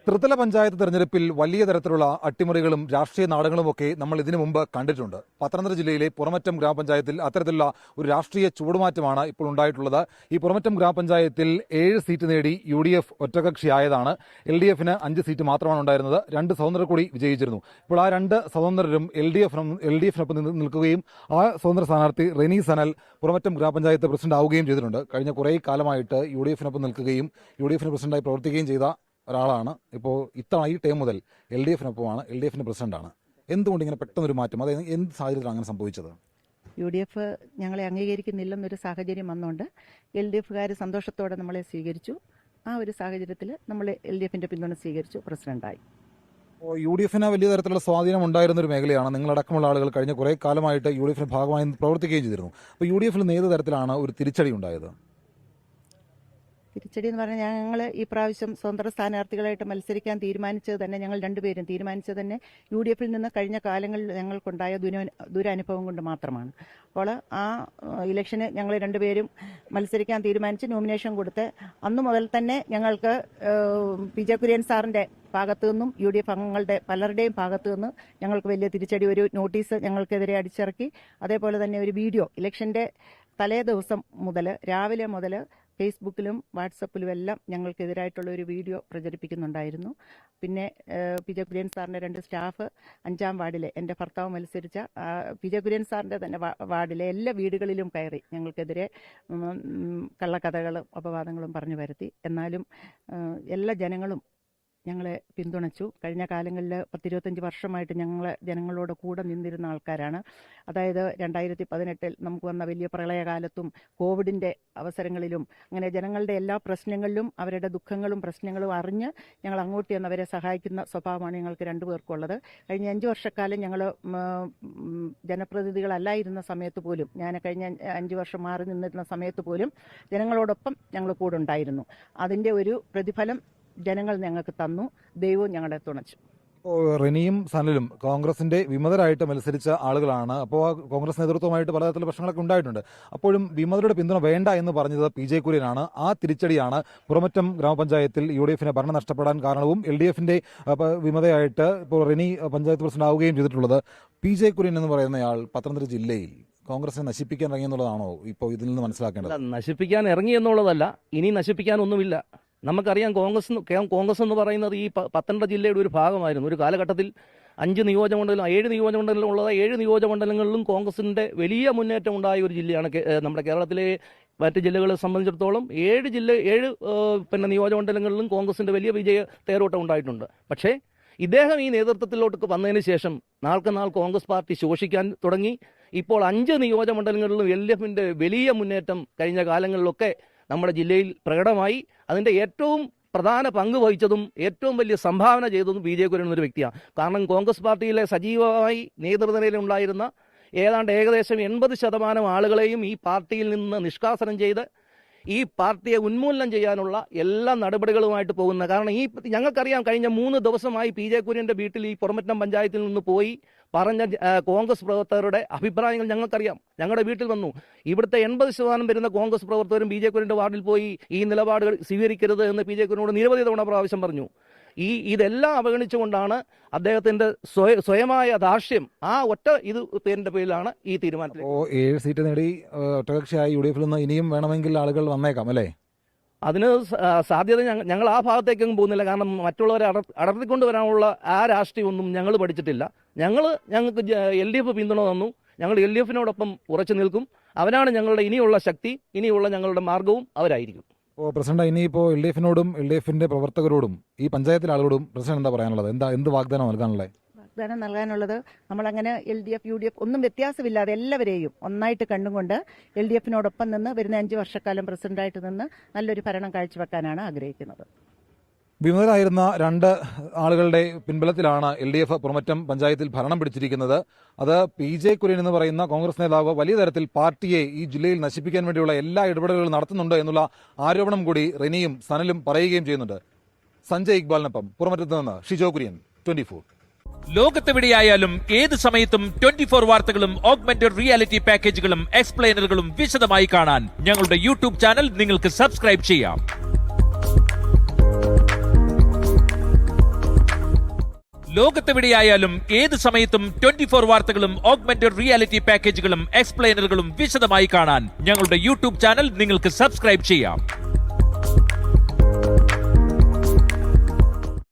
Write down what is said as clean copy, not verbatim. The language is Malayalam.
ത്രിതല പഞ്ചായത്ത് തെരഞ്ഞെടുപ്പിൽ വലിയ തരത്തിലുള്ള അട്ടിമറികളും രാഷ്ട്രീയ നാടകങ്ങളുമൊക്കെ നമ്മൾ ഇതിനു മുമ്പ് കണ്ടിട്ടുണ്ട്. പത്തനംതിട്ട ജില്ലയിലെ പുറമറ്റം ഗ്രാമപഞ്ചായത്തിൽ അത്തരത്തിലുള്ള ഒരു രാഷ്ട്രീയ ചൂടുമാറ്റമാണ് ഇപ്പോൾ ഉണ്ടായിട്ടുള്ളത്. ഈ പുറമറ്റം ഗ്രാമപഞ്ചായത്തിൽ 7 സീറ്റ് നേടി UDF ഒറ്റകക്ഷിയായതാണ്. LDFന് 5 സീറ്റ് മാത്രമാണ് ഉണ്ടായിരുന്നത്. 2 സ്വതന്ത്രർ കൂടി വിജയിച്ചിരുന്നു. ഇപ്പോൾ ആ 2 സ്വതന്ത്രരും LDFനൊപ്പം നിൽക്കുകയും ആ സ്വതന്ത്ര സ്ഥാനാർത്ഥി റെനി സനൽ പുറമറ്റം ഗ്രാമപഞ്ചായത്ത് പ്രസിഡന്റ് ആവുകയും ചെയ്തിട്ടുണ്ട്. കഴിഞ്ഞ കുറേ കാലമായിട്ട് UDFനൊപ്പം നിൽക്കുകയും UDFന് പ്രസിഡന്റായി പ്രവർത്തിക്കുകയും ചെയ്ത ഒരാളാണ്. ഇപ്പോൾ ഇത്തവണ ഈ ടൈം മുതൽ LDFനൊപ്പമാണ്, LDFന്റെ പ്രസിഡന്റാണ്. എന്തുകൊണ്ട് ഇങ്ങനെ പെട്ടെന്നൊരു മാറ്റം? അത് എന്ത് സാഹചര്യത്തിലാണ് അങ്ങനെ സംഭവിച്ചത്? UDF ഞങ്ങളെ അംഗീകരിക്കുന്നില്ലെന്നൊരു സാഹചര്യം വന്നുകൊണ്ട് LDFകാർ സന്തോഷത്തോടെ നമ്മളെ സ്വീകരിച്ചു. ആ ഒരു സാഹചര്യത്തിൽ നമ്മൾ LDFന്റെ പിന്തുണ സ്വീകരിച്ചു, പ്രസിഡന്റായി. UDFന് വലിയ തരത്തിലുള്ള സ്വാധീനം ഉണ്ടായിരുന്ന ഒരു മേഖലയാണ്. നിങ്ങളടക്കമുള്ള ആളുകൾ കഴിഞ്ഞ കുറേ കാലമായിട്ട് UDFന് ഭാഗമായി പ്രവർത്തിക്കുകയും ചെയ്തിരുന്നു. അപ്പോൾ UDFൽ നിന്ന് ഏത് തരത്തിലാണ് ഒരു തിരിച്ചടി ഉണ്ടായത്? തിരിച്ചടി എന്ന് പറഞ്ഞാൽ ഞങ്ങൾ ഈ പ്രാവശ്യം സ്വതന്ത്ര സ്ഥാനാർത്ഥികളായിട്ട് മത്സരിക്കാൻ തീരുമാനിച്ചത് തന്നെ, ഞങ്ങൾ രണ്ടുപേരും തീരുമാനിച്ചത് തന്നെ UDFിൽ നിന്ന് കഴിഞ്ഞ കാലങ്ങളിൽ ഞങ്ങൾക്കുണ്ടായ ദുരനുഭവം കൊണ്ട് മാത്രമാണ്. അപ്പോൾ ആ ഇലക്ഷന് ഞങ്ങൾ രണ്ടുപേരും മത്സരിക്കാൻ തീരുമാനിച്ച് നോമിനേഷൻ കൊടുത്ത് അന്നു മുതൽ തന്നെ ഞങ്ങൾക്ക് PJ കുര്യൻ സാറിൻ്റെ ഭാഗത്തു നിന്നും UDF അംഗങ്ങളുടെ പലരുടെയും ഭാഗത്തു നിന്ന് ഞങ്ങൾക്ക് വലിയ തിരിച്ചടി, ഒരു നോട്ടീസ് ഞങ്ങൾക്കെതിരെ അടിച്ചിറക്കി. അതേപോലെ തന്നെ ഒരു വീഡിയോ ഇലക്ഷൻ്റെ തലേ ദിവസം മുതൽ രാവിലെ മുതൽ ഫേസ്ബുക്കിലും വാട്സപ്പിലും എല്ലാം ഞങ്ങൾക്കെതിരായിട്ടുള്ള ഒരു വീഡിയോ പ്രചരിപ്പിക്കുന്നുണ്ടായിരുന്നു. പിന്നെ PJ കുര്യൻ സാറിൻ്റെ 2 സ്റ്റാഫ് 5-ാം വാർഡിലെ എൻ്റെ ഭർത്താവ് മത്സരിച്ച PJ കുര്യൻ സാറിൻ്റെ തന്നെ വാർഡിലെ എല്ലാ വീടുകളിലും കയറി ഞങ്ങൾക്കെതിരെ കള്ളക്കഥകളും അപവാദങ്ങളും പറഞ്ഞു വരുത്തി. എന്നാലും എല്ലാ ജനങ്ങളും ഞങ്ങളെ പിന്തുണച്ചു. കഴിഞ്ഞ കാലങ്ങളിൽ 10-25 വർഷമായിട്ട് ജനങ്ങളോട് കൂടെ നിന്നിരുന്ന ആൾക്കാരാണ്. അതായത് 2018 നമുക്ക് വന്ന വലിയ പ്രളയകാലത്തും കോവിഡിൻ്റെ അവസരങ്ങളിലും അങ്ങനെ ജനങ്ങളുടെ എല്ലാ പ്രശ്നങ്ങളിലും അവരുടെ ദുഃഖങ്ങളും പ്രശ്നങ്ങളും അറിഞ്ഞ് ഞങ്ങൾ അങ്ങോട്ട് ചെന്നവരെ സഹായിക്കുന്ന സ്വഭാവമാണ് ഞങ്ങൾക്ക് രണ്ടുപേർക്കുള്ളത്. കഴിഞ്ഞ 5 വർഷക്കാലം ഞങ്ങൾ ജനപ്രതിനിധികളല്ലായിരുന്ന സമയത്ത് പോലും, ഞാൻ കഴിഞ്ഞ 5 വർഷം മാറി നിന്നിരുന്ന സമയത്ത് പോലും ജനങ്ങളോടൊപ്പം ഞങ്ങൾ കൂടെ ഉണ്ടായിരുന്നു. അതിൻ്റെ ഒരു പ്രതിഫലം ജനങ്ങൾ ഞങ്ങൾക്ക് തന്നു, ദൈവവും ഞങ്ങളെ തുണച്ചു. റെനിയും സനലും കോൺഗ്രസിന്റെ വിമതരായിട്ട് മത്സരിച്ച ആളുകളാണ്. അപ്പോൾ കോൺഗ്രസ് നേതൃത്വമായിട്ട് പലതരത്തിലുള്ള പ്രശ്നങ്ങളൊക്കെ ഉണ്ടായിട്ടുണ്ട്. അപ്പോഴും വിമതരുടെ പിന്തുണ വേണ്ട എന്ന് പറഞ്ഞത് PJ കുര്യനാണ്. ആ തിരിച്ചടിയാണ് പുറമറ്റം ഗ്രാമപഞ്ചായത്തിൽ UDFന് ഭരണം നഷ്ടപ്പെടാൻ കാരണവും LDFന്റെ വിമതയായിട്ട് ഇപ്പോൾ റെനി പഞ്ചായത്ത് പ്രസിഡന്റ് ആവുകയും ചെയ്തിട്ടുള്ളത്. PJ കുര്യൻ എന്ന് പറയുന്നയാൾ പത്തനംതിട്ട ജില്ലയിൽ കോൺഗ്രസിനെ നശിപ്പിക്കാൻ ഇറങ്ങി എന്നുള്ളതാണോ ഇപ്പോൾ ഇതിൽ നിന്ന് മനസ്സിലാക്കേണ്ടത്? നശിപ്പിക്കാൻ ഇറങ്ങി എന്നുള്ളതല്ല, ഇനി നശിപ്പിക്കാനൊന്നുമില്ല. നമുക്കറിയാം, കോൺഗ്രസ് എന്ന് പറയുന്നത് ഈ പത്തനംതിട്ട ജില്ലയുടെ ഒരു ഭാഗമായിരുന്നു. ഒരു കാലഘട്ടത്തിൽ 7 നിയോജകമണ്ഡലം ഉള്ളത്. 7 നിയോജകമണ്ഡലങ്ങളിലും കോൺഗ്രസിൻ്റെ വലിയ മുന്നേറ്റം ഉണ്ടായ ഒരു ജില്ലയാണ് നമ്മുടെ കേരളത്തിലെ മറ്റ് ജില്ലകളെ സംബന്ധിച്ചിടത്തോളം. 7 നിയോജകമണ്ഡലങ്ങളിലും കോൺഗ്രസിൻ്റെ വലിയ വിജയ തേരോട്ടം ഉണ്ടായിട്ടുണ്ട്. പക്ഷേ ഇദ്ദേഹം ഈ നേതൃത്വത്തിലോട്ട് വന്നതിന് ശേഷം നാൾക്ക് നാൾ കോൺഗ്രസ് പാർട്ടി ശോഷിക്കാൻ തുടങ്ങി. ഇപ്പോൾ 5 നിയോജകമണ്ഡലങ്ങളിലും LDFന്റെ വലിയ മുന്നേറ്റം കഴിഞ്ഞ കാലങ്ങളിലൊക്കെ നമ്മുടെ ജില്ലയിൽ പ്രകടമായി. അതിൻ്റെ ഏറ്റവും പ്രധാന പങ്ക് വഹിച്ചതും ഏറ്റവും വലിയ സംഭാവന ചെയ്തതും PJ കുര്യൻ എന്നൊരു വ്യക്തിയാണ്. കാരണം കോൺഗ്രസ് പാർട്ടിയിലെ സജീവമായി നേതൃനിരയിലുണ്ടായിരുന്ന ഏകദേശം 80% ആളുകളെയും ഈ പാർട്ടിയിൽ നിന്ന് നിഷ്കാസനം ചെയ്ത് ഈ പാർട്ടിയെ ഉന്മൂലനം ചെയ്യാനുള്ള എല്ലാ നടപടികളുമായിട്ട് പോകുന്ന. കാരണം ഞങ്ങൾക്കറിയാം, കഴിഞ്ഞ 3 ദിവസമായി PJ കുര്യൻ്റെ വീട്ടിൽ ഈ പുറമറ്റം പഞ്ചായത്തിൽ നിന്ന് പോയി പറഞ്ഞ കോൺഗ്രസ് പ്രവർത്തകരുടെ അഭിപ്രായങ്ങൾ ഞങ്ങൾക്കറിയാം. ഞങ്ങളുടെ വീട്ടിൽ വന്നു. ഇവിടുത്തെ 80% വരുന്ന കോൺഗ്രസ് പ്രവർത്തകരും PJ കുര്യൻ്റെ വാർഡിൽ പോയി ഈ നിലപാടുകൾ സ്വീകരിക്കരുത് എന്ന് PJ കുര്യനോട് നിരവധി തവണ പ്രാവശ്യം പറഞ്ഞു. ഇതെല്ലാം അവഗണിച്ചുകൊണ്ടാണ് അദ്ദേഹത്തിന്റെ സ്വയമായ ധാർഷ്യം, ആ ഒറ്റ പേരിന്റെ പേരിലാണ് ഈ തീരുമാനത്തിൽ. 7 സീറ്റ് നേടി ഒറ്റകക്ഷിയായി UDFിൽ നിന്ന് ഇനിയും വേണമെങ്കിൽ ആളുകൾ വന്നേക്കാം അല്ലേ? അതിന് സാധ്യത ഞങ്ങൾ ആ ഭാഗത്തേക്കൊന്നും പോകുന്നില്ല. കാരണം മറ്റുള്ളവരെ അടർത്തിക്കൊണ്ടുവരാനുള്ള ആ രാഷ്ട്രീയമൊന്നും ഞങ്ങൾ പഠിച്ചിട്ടില്ല. ഞങ്ങൾക്ക് LDF പിന്തുണ തന്നു. ഞങ്ങൾ LDFനോടൊപ്പം ഉറച്ചു നിൽക്കും. അവരാണ് ഞങ്ങളുടെ ഇനിയുള്ള ശക്തി, ഇനിയുള്ള ഞങ്ങളുടെ മാർഗവും അവരായിരിക്കും. പ്രസിഡന്റ്, ഇനിയിപ്പോൾ LDFനോടും LDFന്റെ പ്രവർത്തകരോടും ഈ പഞ്ചായത്തിലെ ആളുകളോടും പ്രസിഡന്റ് എന്താ പറയാനുള്ളത്? എന്ത് വാഗ്ദാനം നൽകാനുള്ളത്? വാഗ്ദാനം നൽകാനുള്ളത്, നമ്മളങ്ങനെ LDF UDF ഒന്നും വ്യത്യാസമില്ലാതെ എല്ലാവരെയും ഒന്നായിട്ട് കണ്ടുകൊണ്ട് LDFനോടൊപ്പം നിന്ന് വരുന്ന 5 വർഷക്കാലം പ്രസിഡന്റായിട്ട് നിന്ന് നല്ലൊരു ഭരണം കാഴ്ചവെക്കാനാണ് ആഗ്രഹിക്കുന്നത്. വിമതരായിരുന്ന 2 ആളുകളുടെ പിൻബലത്തിലാണ് LDF പുറമറ്റം പഞ്ചായത്തിൽ ഭരണം പിടിച്ചിരിക്കുന്നത്. അത് PJ കുര്യൻ എന്ന് പറയുന്ന കോൺഗ്രസ് നേതാവ് വലിയ തരത്തിൽ പാർട്ടിയെ ഈ ജില്ലയിൽ നശിപ്പിക്കാൻ വേണ്ടിയുള്ള എല്ലാ ഇടപെടലുകളും നടത്തുന്നുണ്ട് എന്നുള്ള ആരോപണം കൂടി റെനിയും സനലും പറയുകയും ചെയ്യുന്നുണ്ട്. സഞ്ജയ് ഇക്ബാലിനൊപ്പം പുറമറ്റത്ത് നിന്ന് ഷിജോ കുര്യൻ, 24. ലോകത്തെവിടെയായാലും ഏത് സമയത്തും 24 വാർത്തകളും ഓഗ്മെന്റഡ് റിയാലിറ്റി പാക്കേജുകളും എക്സ്പ്ലെയിനറുകളും വിശദമായി കാണാൻ ഞങ്ങളുടെ YouTube ചാനൽ നിങ്ങൾക്ക് സബ്സ്ക്രൈബ് ചെയ്യാം. ലോകത്തെവിടെയായാലും ഏത് സമയത്തും 24 വാർത്തകളും ഓഗ്മെന്റഡ് റിയാലിറ്റി പാക്കേജുകളും എക്സ്പ്ലെയിനറുകളും വിശദമായി കാണാൻ ഞങ്ങളുടെ യൂട്യൂബ് ചാനൽ നിങ്ങൾക്ക് സബ്സ്ക്രൈബ് ചെയ്യാം.